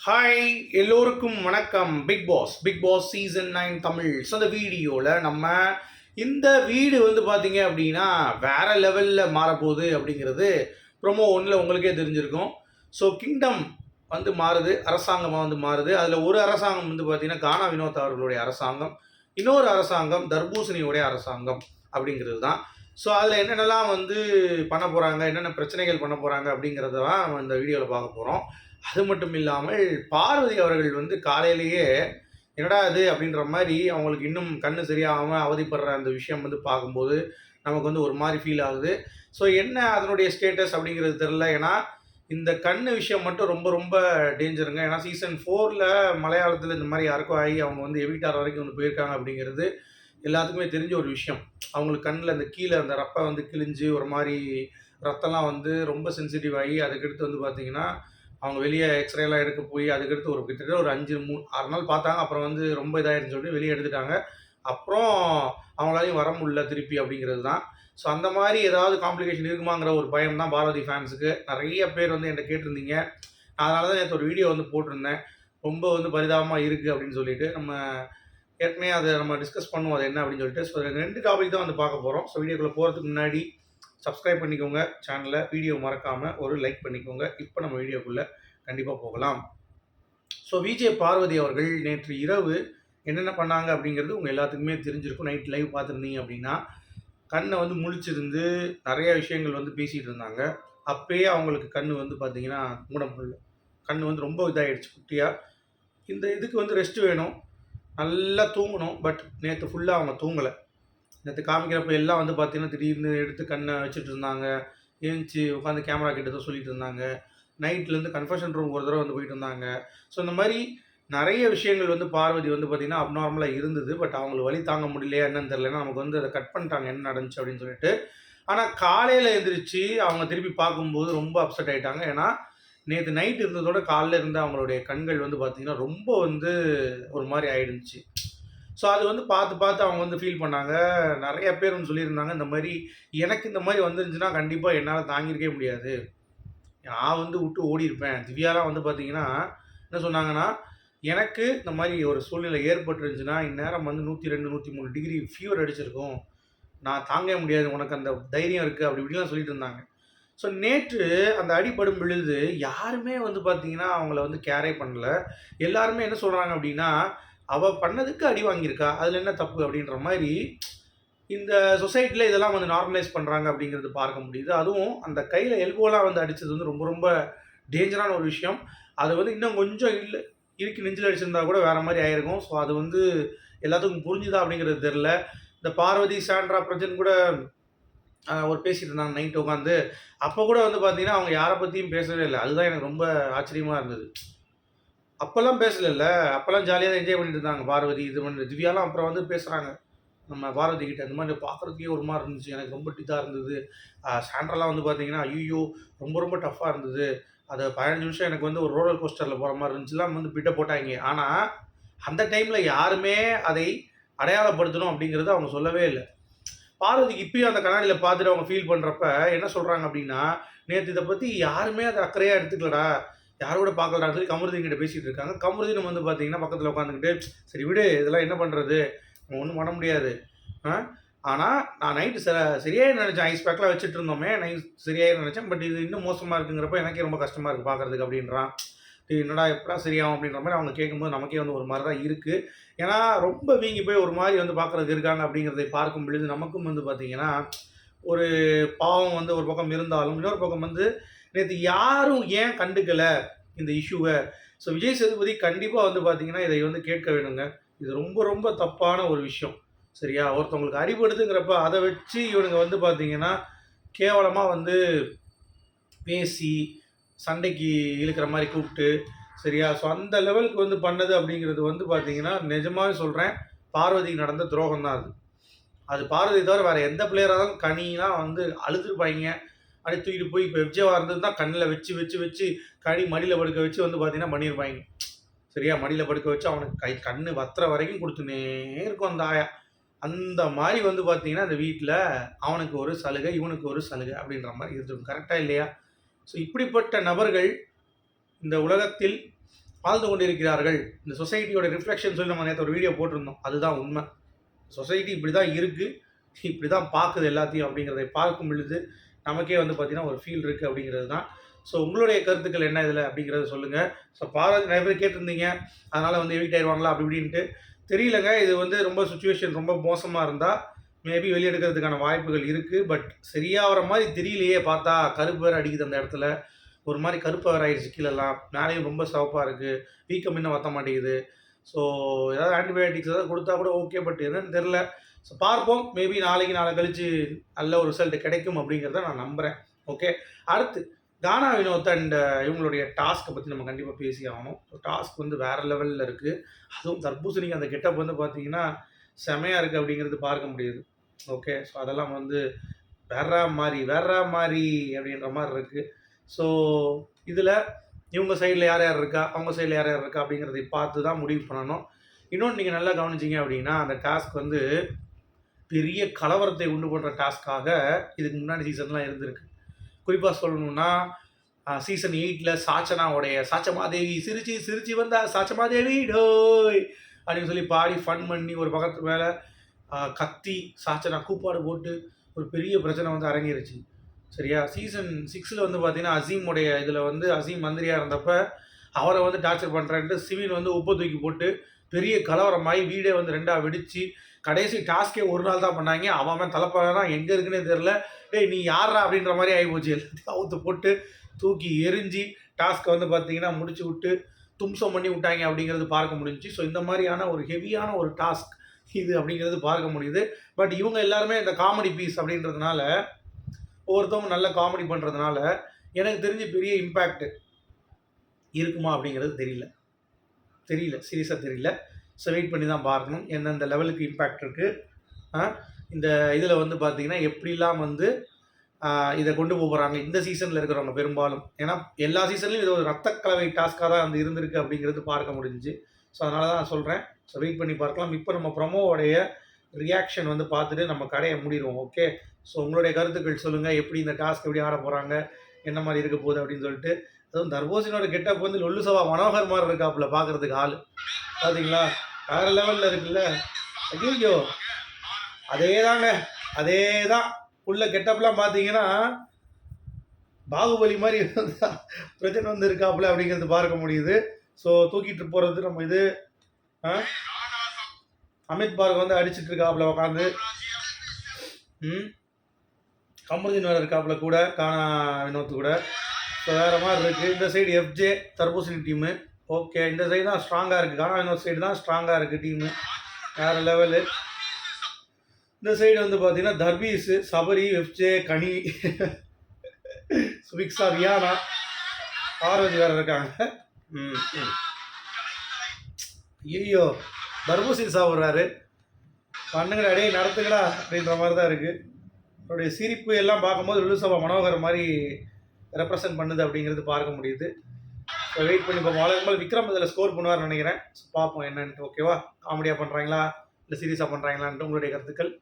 Hi, எல்லோருக்கும் வணக்கம். Big boss season 9 Tamil. So அந்த வீடியோவில் நம்ம இந்த வீடு பார்த்தீங்க அப்படின்னா வேற லெவலில் மாறப்போகுது அப்படிங்கிறது ப்ரோமோ ஒன்றில் உங்களுக்கே தெரிஞ்சிருக்கும். ஸோ கிங்டம் மாறுது, அரசாங்கமாக மாறுது. அதில் ஒரு அரசாங்கம் பார்த்தீங்கன்னா கானா வினோத் அவர்களுடைய அரசாங்கம், இன்னொரு அரசாங்கம் தர்பூசணியோடைய அரசாங்கம் அப்படிங்கிறது தான். ஸோ அதில் என்னென்னலாம் பண்ண போகிறாங்க, என்னென்ன பிரச்சனைகள் பண்ண போகிறாங்க அப்படிங்கிறத தான் நம்ம இந்த வீடியோவில் பார்க்க போகிறோம். அது மட்டும் இல்லாமல் பார்வதி அவர்கள் காலையிலேயே என்னடா இது அப்படின்ற மாதிரி அவங்களுக்கு இன்னும் கண்ணு சரியாகாமல் அவதிப்படுற அந்த விஷயம் பார்க்கும்போது நமக்கு ஒரு மாதிரி ஃபீல் ஆகுது. ஸோ என்ன அதனுடைய ஸ்டேட்டஸ் அப்படிங்கிறது தெரில. ஏன்னா இந்த கண்ணு விஷயம் மட்டும் ரொம்ப ரொம்ப டேஞ்சருங்க. ஏன்னா சீசன் 4ல் மலையாளத்தில் இந்த மாதிரி யாருக்கும் ஆகி அவங்க எவிட்டார் வரைக்கும் போயிருக்காங்க அப்படிங்கிறது எல்லாத்துக்குமே தெரிஞ்ச ஒரு விஷயம். அவங்களுக்கு கண்ணில் அந்த கீழே அந்த ரப்பை கிழிஞ்சு ஒரு மாதிரி ரத்தம்லாம் ரொம்ப சென்சிட்டிவ் ஆகி அதுக்கடுத்து பார்த்தீங்கன்னா அவங்க வெளியே எக்ஸ்ரேலாம் எடுக்க போய் அதுக்கடுத்து கிட்டத்தட்ட ஒரு 6 நாள் பார்த்தாங்க. அப்புறம் ரொம்ப இதாகிடுன்னு சொல்லிட்டு வெளியே எடுத்துட்டாங்க. அப்புறம் அவங்களாலையும் வர முடியல திருப்பி அப்படிங்கிறது தான். ஸோ அந்த மாதிரி ஏதாவது காம்ப்ளிகேஷன் இருக்குமாங்கிற ஒரு பயம் தான் பாரதி ஃபேன்ஸுக்கு. நிறைய பேர் என்கிட்ட கேட்டிருந்தீங்க. அதனால தான் நேற்று ஒரு வீடியோ போட்டிருந்தேன். ரொம்ப பரிதாபமாக இருக்குது அப்படின்னு சொல்லிட்டு. நம்ம ஏற்கனவே அதை நம்ம டிஸ்கஸ் பண்ணுவோம் அது என்ன அப்படின்னு சொல்லிட்டு. ஸோ 2 டாபிக் தான் பார்க்க போகிறோம். ஸோ வீடியோக்குள்ளே போகிறதுக்கு முன்னாடி சப்ஸ்கிரைப் பண்ணிக்கோங்க சேனலை, வீடியோ மறக்காமல் ஒரு லைக் பண்ணிக்கோங்க. இப்போ நம்ம வீடியோக்குள்ளே கண்டிப்பாக போகலாம். ஸோ விஜய் பார்வதி அவர்கள் நேற்று இரவு என்னென்ன பண்ணாங்க அப்படிங்கிறது உங்கள் எல்லாத்துக்குமே தெரிஞ்சிருக்கும். நைட் லைவ் பார்த்துருந்தீங்க அப்படின்னா கண்ணை முழிச்சிருந்து நிறைய விஷயங்கள் பேசிகிட்டு இருந்தாங்க. அப்போயே அவங்களுக்கு கண் பார்த்தீங்கன்னா மூட முடியல. கண் ரொம்ப இதாகிடுச்சு குட்டியாக. இந்த இதுக்கு ரெஸ்ட் வேணும், நல்லா தூங்கணும். பட் நேற்று ஃபுல்லாக அவங்க தூங்கலை. நேற்று காமிக்கிறப்ப எல்லாம் பார்த்தீங்கன்னா திடீர்னு எடுத்து கண்ணை வச்சுட்டு இருந்தாங்க. ஏஞ்சி உட்காந்து கேமரா கிட்ட தான் சொல்லிட்டு இருந்தாங்க. நைட்லேருந்து கன்ஃபெஷன் ரூம் ஒரு தடவை போயிட்டு இருந்தாங்க. ஸோ இந்த மாதிரி நிறைய விஷயங்கள் பார்வதி பார்த்தீங்கன்னா அப்நார்மலாக இருந்தது. பட் அவங்களுக்கு வலி தாங்க முடியலையா என்னன்னு தெரியலன்னா நமக்கு அதை கட் பண்ணிட்டாங்க என்ன நடந்துச்சு அப்படின்னு சொல்லிட்டு. ஆனால் காலையில் எழுந்திரிச்சு அவங்க திருப்பி பார்க்கும்போது ரொம்ப அப்செட் ஆகிட்டாங்க. ஏன்னா நேற்று நைட் இருந்ததோட காலையில் இருந்து அவங்களுடைய கண்கள் பார்த்தீங்கன்னா ரொம்ப ஒரு மாதிரி ஆகிடுச்சு. ஸோ அது பார்த்து அவங்க ஃபீல் பண்ணாங்க. நிறைய பேர் சொல்லியிருந்தாங்க இந்த மாதிரி எனக்கு இந்த மாதிரி வந்துருந்துச்சுன்னா கண்டிப்பாக என்னால் தாங்கியிருக்கவே முடியாது, நான் விட்டு ஓடியிருப்பேன். திவ்யாலாம் பார்த்தீங்கன்னா என்ன சொன்னாங்கன்னா, எனக்கு இந்த மாதிரி ஒரு சூழ்நிலை ஏற்பட்டுருந்துச்சுன்னா இந்நேரம் 102 103 டிகிரி ஃபீவர் அடிச்சிருக்கும், நான் தாங்க முடியாது, உனக்கு அந்த தைரியம் இருக்குது அப்படி இப்படிலாம் சொல்லிட்டு இருந்தாங்க. ஸோ நேற்று அந்த அடிபடும் பொழுது யாருமே பார்த்தீங்கன்னா அவங்கள கேரே பண்ணல. எல்லாருமே என்ன சொல்கிறாங்க அப்படின்னா, அவள் பண்ணதுக்கு அடி வாங்கியிருக்கா, அதில் என்ன தப்பு அப்படின்ற மாதிரி இந்த சொசைட்டியில் இதெல்லாம் நார்மலைஸ் பண்ணுறாங்க அப்படிங்கிறது பார்க்க முடியுது. அதுவும் அந்த கையில் எல்போலாம் அடித்தது ரொம்ப ரொம்ப டேஞ்சரான ஒரு விஷயம். அது இன்னும் கொஞ்சம் இறுக்கி நெஞ்சில் அடிச்சிருந்தா கூட வேறு மாதிரி ஆயிருக்கும். ஸோ அது எல்லாத்துக்கும் புரிஞ்சுதா அப்படிங்கிறது தெரில. இந்த பார்வதி சாண்ட்ரா பிரஜன் கூட ஒரு பேசிகிட்டு இருந்தாங்க நைட் உட்காந்து. அப்போ கூட பார்த்தீங்கன்னா அவங்க யாரை பற்றியும் பேசவே இல்லை. அதுதான் எனக்கு ரொம்ப ஆச்சரியமாக இருந்தது. அப்போல்லாம் பேசலைல்ல, அப்போல்லாம் ஜாலியாக தான் என்ஜாய் பண்ணிட்டு இருந்தாங்க பார்வதி. இது பண்ணி திவ்யாலாம் அப்புறம் பேசுகிறாங்க நம்ம பாரதி கிட்ட. இந்த மாதிரி பார்க்குறதுக்கே ஒரு மாதிரி இருந்துச்சு, எனக்கு ரொம்ப இதாக இருந்தது. சாண்ட்ராலாம் பார்த்தீங்கன்னா ஐயோ ரொம்ப ரொம்ப டஃப்பாக இருந்தது, அது 15 நிமிஷம் எனக்கு ஒரு ரோலர் கோஸ்டரில் போகிற மாதிரி இருந்துச்சுலாம் பிட்ட போட்டாங்க. ஆனால் அந்த டைமில் யாருமே அதை அடையாளப்படுத்தணும் அப்படிங்கிறது அவங்க சொல்லவே இல்லை. பார்வதிக்கு இப்பயும் அந்த கண்ணாடியில் பார்த்துட்டு அவங்க ஃபீல் பண்ணுறப்ப என்ன சொல்கிறாங்க அப்படின்னா, நேற்று இதை பற்றி யாருமே அதை அக்கறையாக எடுத்துக்கலடா, யாரோட பார்க்கலடான்னு சொல்லி கமருதீன் கிட்ட பேசிகிட்டு இருக்காங்க. கமருதீன் பார்த்தீங்கன்னா பக்கத்தில் உட்காந்துக்கிட்டு சரி விடு, இதெல்லாம் என்ன பண்ணுறது, ஒன்றும் பண்ண முடியாது. ஆனால் நான் நைட்டு சரியாக நினச்சேன், ஐஸ் பேக்லாம் வச்சுட்டு இருந்தோமே, நைட் சரியாக நினச்சேன். பட் இது இன்னும் மோசமாக இருக்குங்கிறப்ப எனக்கே ரொம்ப கஷ்டமாக இருக்குது பார்க்குறதுக்கு அப்படின்றான். என்னடா எப்படா சரியாகும் அப்படின்ற மாதிரி அவங்க கேட்கும்போது நமக்கே ஒரு மாதிரி தான் இருக்குது. ஏன்னா ரொம்ப வீங்கி போய் ஒரு மாதிரி பார்க்குறதுக்கு இருக்காங்க அப்படிங்கிறதை பார்க்கும் பொழுது நமக்கும் பார்த்தீங்கன்னா ஒரு பாவம் ஒரு பக்கம் இருந்தாலும் இன்னொரு பக்கம் நேற்று யாரும் ஏன் கண்டுக்கலை இந்த இஷ்யூவை. ஸோ விஜய் சேதுபதி கண்டிப்பாக பார்த்தீங்கன்னா இதை கேட்க வேணுங்க. இது ரொம்ப ரொம்ப தப்பான ஒரு விஷயம். சரியா, ஒருத்தவங்களுக்கு அடிபடுதுங்கிறப்ப அதை வச்சு இவனுங்க பார்த்தீங்கன்னா கேவலமாக பேசி சண்டைக்கு இழுக்கிற மாதிரி கூப்பிட்டு, சரியா. ஸோ அந்த லெவலுக்கு பண்ணது அப்படிங்கிறது பார்த்தீங்கன்னா நிஜமாகவே சொல்கிறேன், பார்வதிக்கு நடந்த துரோகம் தான் அது. அது பார்வதி தவிர வேறு எந்த பிளேயராக இருந்தாலும் கனிலாம் அழுதுருப்பாங்க. அப்படி தூக்கிட்டு போய் இப்போ விஜயவா இருந்தது தான் கண்ணில் வச்சு வச்சு வச்சு கனி மடியில் படுக்க வச்சு பார்த்தீங்கன்னா பண்ணியிருப்பாங்க. சரியா, மடியில் படுக்க வச்சு அவனுக்கு கண் வத்துற வரைக்கும் கொடுத்துனே இருக்கும் அந்த ஆயா. அந்த மாதிரி பார்த்தீங்கன்னா அந்த வீட்டில் அவனுக்கு ஒரு சலுகை, இவனுக்கு ஒரு சலுகை அப்படின்ற மாதிரி இருந்துடும். கரெக்டாக இல்லையா? ஸோ இப்படிப்பட்ட நபர்கள் இந்த உலகத்தில் வாழ்ந்து கொண்டிருக்கிறார்கள். இந்த சொசைட்டியோட ரிஃப்ளெக்ஷன் சொல்லி நம்ம நேற்று ஒரு வீடியோ போட்டிருந்தோம். அதுதான் உண்மை. சொசைட்டி இப்படி தான் இருக்குது, இப்படி தான் பார்க்குது எல்லாத்தையும் அப்படிங்கிறதை பார்க்கும் பொழுது நமக்கே வந்து பார்த்திங்கன்னா ஒரு ஃபீல் இருக்குது அப்படிங்கிறது தான். ஸோ உங்களுடைய கருத்துக்கள் என்ன இதில் அப்படிங்கிறத சொல்லுங்கள். ஸோ பாரத் நிறைய பேர் கேட்டிருந்தீங்க, அதனால் வந்து எவிக்ட் ஆயிடுவாங்களா அப்படி இப்படின்ட்டு. தெரியலங்க. இது வந்து ரொம்ப சுச்சுவேஷன் ரொம்ப மோசமாக இருந்தால் மேபி வெளியெடுக்கிறதுக்கான வாய்ப்புகள் இருக்குது. பட் சரியாக வர மாதிரி தெரியலையே. பார்த்தா கருப்பு வேறு அடிக்குது அந்த இடத்துல. ஒரு மாதிரி கருப்பு வேறு ஆகிடுச்சு கீழெல்லாம். மேலேயும் ரொம்ப சிவப்பாக இருக்குது. வீக்கம் இன்னும் வற்ற மாட்டேங்குது. ஸோ ஏதாவது ஆன்டிபயோட்டிக்ஸ் ஏதாவது கொடுத்தா கூட ஓகே. பட் என்னன்னு தெரில. ஸோ பார்ப்போம். மேபி நாளைக்கு நாளை கழித்து நல்ல ஒரு ரிசல்ட் கிடைக்கும் அப்படிங்கிறத நான் நம்புகிறேன். ஓகே. அடுத்து கானா வினோத் அண்ட் இவங்களுடைய டாஸ்க்கை பற்றி நம்ம கண்டிப்பாக பேசி ஆகணும். ஸோ டாஸ்க் வந்து வேறு லெவலில் இருக்குது. அதுவும் தர்பூசணிக்கு அந்த கெட்டப் வந்து பார்த்திங்கன்னா செமையாக இருக்குது அப்படிங்கிறது பார்க்க முடியுது. ஓகே. ஸோ அதெல்லாம் வந்து வேற மாதிரி அப்படின்ற மாதிரி இருக்குது. ஸோ இதில் இவங்க சைடில் யார் யார் இருக்கா, அவங்க சைடில் யார் யார் இருக்கா அப்படிங்கிறதை பார்த்து தான் முடிவு பண்ணணும். இன்னொன்று நீங்கள் நல்லா கவனிச்சிங்க அப்படின்னா அந்த டாஸ்க் வந்து பெரிய கலவரத்தை உண்டு பண்ணுற டாஸ்க்காக இதுக்கு முன்னாடி சீசன்லாம் இருந்திருக்கு. குறிப்பாக சொல்லணும்னா சீசன் 8 சாச்சனாவுடைய சாச்சமாதேவி சிரிச்சு சிரிச்சு வந்தா சாச்சமாதேவி டோய் அப்படின்னு சொல்லி பாடி ஃபன் பண்ணி ஒரு பக்கத்து மேலே கத்தி சாச்சனா கூப்பாடு போட்டு ஒரு பெரிய பிரச்சனை வந்து அரங்கிருச்சு. சரியா? சீசன் 6 வந்து பார்த்தீங்கன்னா அசீமுடைய இதில் வந்து அசீம் மந்திரியாக இருந்தப்ப அவரை வந்து டார்ச்சர் பண்ணுறேன்ட்டு சிவின் வந்து உப்பு தூக்கி போட்டு பெரிய கலவரமாகி வீடே வந்து 2ஆக வெடிச்சு கடைசி டாஸ்க்கே ஒரு நாள் தான் பண்ணாங்க. அவன் தலைப்பானா எங்கே இருக்குன்னே தெரில. டேய் நீ யாரா அப்படின்ற மாதிரி ஆகிப்போச்சு. எல்லாத்தையும் அவுத்து போட்டு தூக்கி எரிஞ்சு டாஸ்க்கை வந்து பார்த்தீங்கன்னா முடிச்சு விட்டு தும்சம் பண்ணி விட்டாங்க அப்படிங்கிறது பார்க்க முடிஞ்சிச்சு. ஸோ இந்த மாதிரியான ஒரு ஹெவியான ஒரு டாஸ்க் இது அப்படிங்கிறது பார்க்க முடியுது. பட் இவங்க எல்லாருமே இந்த காமெடி பீஸ் அப்படின்றதுனால ஒவ்வொருத்தவங்க நல்ல காமெடி பண்ணுறதுனால எனக்கு தெரிஞ்சு பெரிய இம்பேக்ட் இருக்குமா அப்படிங்கிறது தெரியல சீரியஸாக தெரியல. ஸோ வெயிட் பண்ணி தான் பார்க்கணும் எந்தெந்த லெவலுக்கு இம்பேக்ட் இருக்குது. இந்த இதில் வந்து பார்த்திங்கன்னா எப்படிலாம் வந்து இதை கொண்டு போகிறாங்க இந்த சீசனில் இருக்கிறவங்க பெரும்பாலும். ஏன்னா எல்லா சீசன்லையும் இது ஒரு ரத்தக்கலவை டாஸ்க்காக தான் வந்து இருந்திருக்கு அப்படிங்கிறது பார்க்க முடிஞ்சிச்சு. ஸோ அதனால தான் நான் சொல்கிறேன். ஸோ வெயிட் பண்ணி பார்க்கலாம். இப்போ நம்ம ப்ரமோவோடைய ரியாக்ஷன் வந்து பார்த்துட்டு நம்ம கடையை மூடிடுவோம். ஓகே. ஸோ உங்களுடைய கருத்துக்கள் சொல்லுங்கள். எப்படி இந்த டாஸ்க் எப்படி ஆட போகிறாங்க, என்ன மாதிரி இருக்க போகுது அப்படின்னு சொல்லிட்டு. அதுவும் தர்பூசணியோட கெட்டப் வந்து லொல்லு சபா மனோகர் மாதிரி இருக்காப்புல பார்க்குறதுக்கு ஆள். பார்த்தீங்களா? வேறு லெவலில் இருக்குல்ல. ஐயோ அதே தாங்க, அதே தான். உள்ள கெட்டப்லாம் பார்த்தீங்கன்னா பாகுபலி மாதிரி பிரச்சனை வந்து இருக்காப்புல அப்படிங்கிறது பார்க்க முடியுது. ஸோ தூக்கிட்டு போகிறது நம்ம இது அமித் பார்க் வந்து அடிச்சுட்டு இருக்காப்புல உட்காந்து. கமருதீன் வேறு இருக்காப்புல கூட கானா வினோத் கூட. ஸோ வேறு மாதிரி இருக்குது. இந்த சைடு எஃப்ஜே தர்பூசணி டீமு. ஓகே. இந்த சைடு தான் ஸ்ட்ராங்காக இருக்குது. கானா வினோத் சைடு தான் ஸ்ட்ராங்காக இருக்குது டீமு. வேறு லெவலு. இந்த சைடு வந்து பார்த்தீங்கன்னா தர்பீஸு சபரி எஃப்ஜே கனி சுபிக்ஸா ரியானா பார்வதி வேறு இருக்காங்க. ஐயோ தர்பூசணி சாப்பிட்றாரு. பண்ணுங்கடா அடே நடத்துங்களா அப்படின்ற மாதிரி தான் இருக்குது. அவருடைய சிரிப்பு எல்லாம் பார்க்கும்போது லுலுசபா மனோகர் மாதிரி ரெப்ரசன்ட் பண்ணுது அப்படிங்கிறது பார்க்க முடியுது. ஸோ வெயிட் பண்ணி பார்ப்போம். வழக்கம்போல் விக்ரம் இதில் ஸ்கோர் பண்ணுவார்னு நினைக்கிறேன். ஸோ பார்ப்போம் என்னன்ட்டு. ஓகேவா? காமெடியாக பண்ணுறாங்களா இல்லை சீரியஸாக பண்ணுறாங்களான்ட்டு உங்களுடைய கருத்துக்கள்